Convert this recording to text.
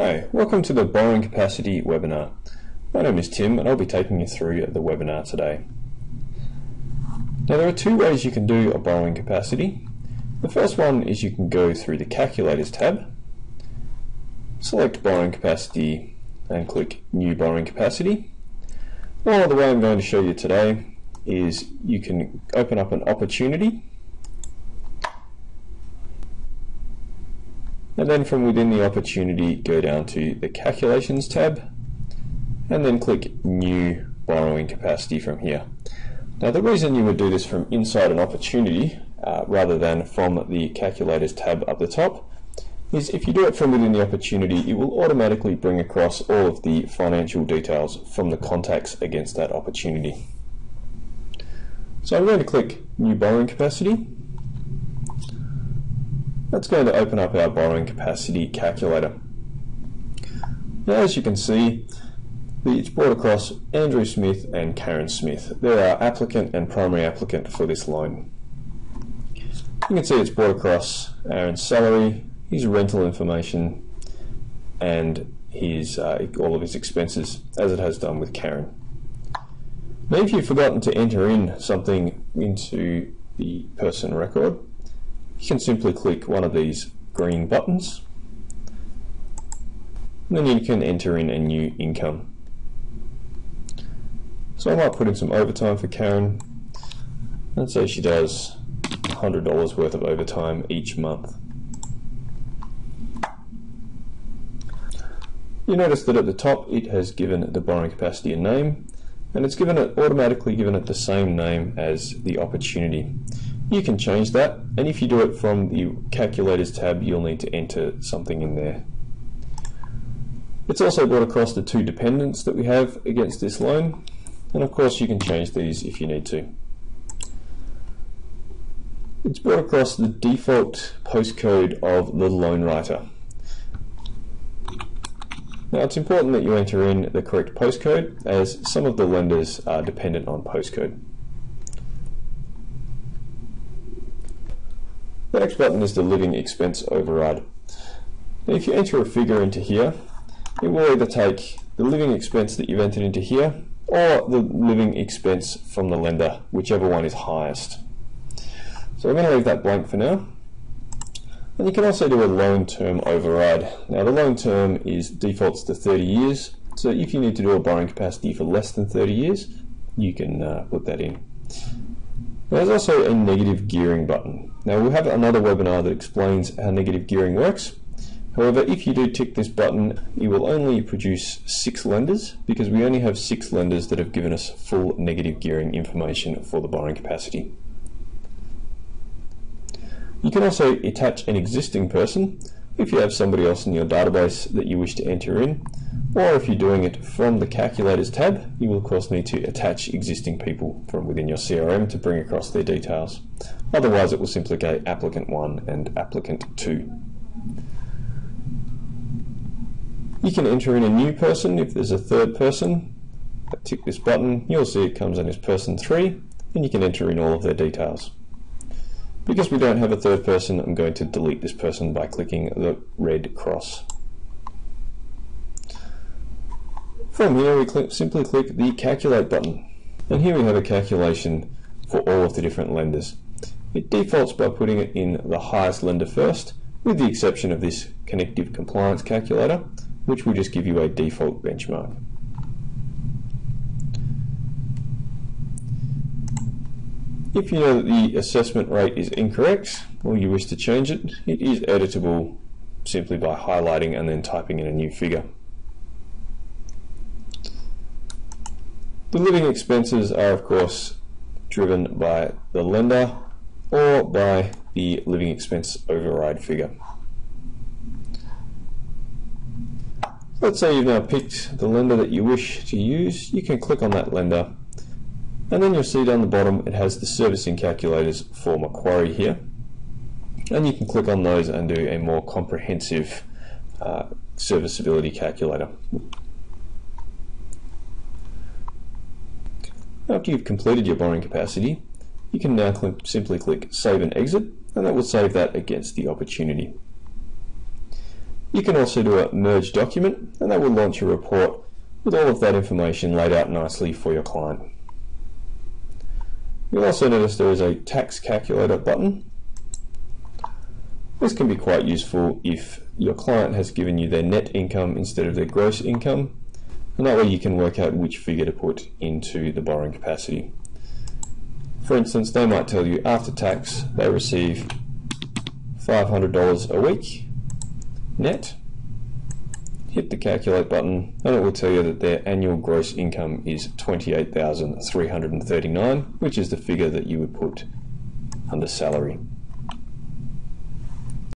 Hi, welcome to the Borrowing Capacity webinar. My name is Tim and I'll be taking you through the webinar today. Now there are two ways you can do a borrowing capacity. The first one is you can go through the Calculators tab, select Borrowing Capacity and click New Borrowing Capacity. Or the way I'm going to show you today is you can open up an opportunity, and then from within the opportunity go down to the Calculations tab and then click New Borrowing Capacity from here. Now the reason you would do this from inside an opportunity rather than from the Calculators tab up the top is if you do it from within the opportunity, it will automatically bring across all of the financial details from the contacts against that opportunity. So I'm going to click New Borrowing Capacity. That's going to open up our borrowing capacity calculator. Now as you can see, it's brought across Andrew Smith and Karen Smith. They're our applicant and primary applicant for this loan. You can see it's brought across Aaron's salary, his rental information, and his all of his expenses, as it has done with Karen. Now if you've forgotten to enter in something into the person record, you can simply click one of these green buttons and then you can enter in a new income. So I might put in some overtime for Karen. Let's say she does $100 worth of overtime each month. You notice that at the top it has given the borrowing capacity a name, and it's automatically given it the same name as the opportunity. You can change that, and if you do it from the Calculators tab, you'll need to enter something in there. It's also brought across the two dependents that we have against this loan, and of course you can change these if you need to. It's brought across the default postcode of the loan writer. Now it's important that you enter in the correct postcode, as some of the lenders are dependent on postcode. The next button is the living expense override. Now if you enter a figure into here, it will either take the living expense that you've entered into here or the living expense from the lender, whichever one is highest. So I'm going to leave that blank for now. And you can also do a loan term override. Now the loan term defaults to 30 years, so if you need to do a borrowing capacity for less than 30 years, you can put that in. There's also a negative gearing button. Now we'll have another webinar that explains how negative gearing works. However, if you do tick this button, it will only produce 6 lenders, because we only have 6 lenders that have given us full negative gearing information for the borrowing capacity. You can also attach an existing person if you have somebody else in your database that you wish to enter in, or if you're doing it from the Calculators tab, you will of course need to attach existing people from within your CRM to bring across their details. Otherwise it will simply go applicant 1 and applicant 2. You can enter in a new person if there's a third person. Tick this button, you'll see it comes in as person 3, and you can enter in all of their details. Because we don't have a third person, I'm going to delete this person by clicking the red cross. From here we simply click the Calculate button, and here we have a calculation for all of the different lenders. It defaults by putting it in the highest lender first, with the exception of this connective compliance calculator, which will just give you a default benchmark. If you know that the assessment rate is incorrect, or you wish to change it, it is editable simply by highlighting and then typing in a new figure. The living expenses are of course driven by the lender or by the living expense override figure. Let's say you've now picked the lender that you wish to use. You can click on that lender, and then you'll see down the bottom it has the servicing calculators for Macquarie here, and you can click on those and do a more comprehensive serviceability calculator. After you've completed your borrowing capacity, you can now simply click Save and Exit, and that will save that against the opportunity. You can also do a merge document, and that will launch a report with all of that information laid out nicely for your client. You'll also notice there is a tax calculator button. This can be quite useful if your client has given you their net income instead of their gross income, and that way you can work out which figure to put into the borrowing capacity. For instance, they might tell you after tax they receive $500 a week net. Hit the calculate button and it will tell you that their annual gross income is $28,339, which is the figure that you would put under salary.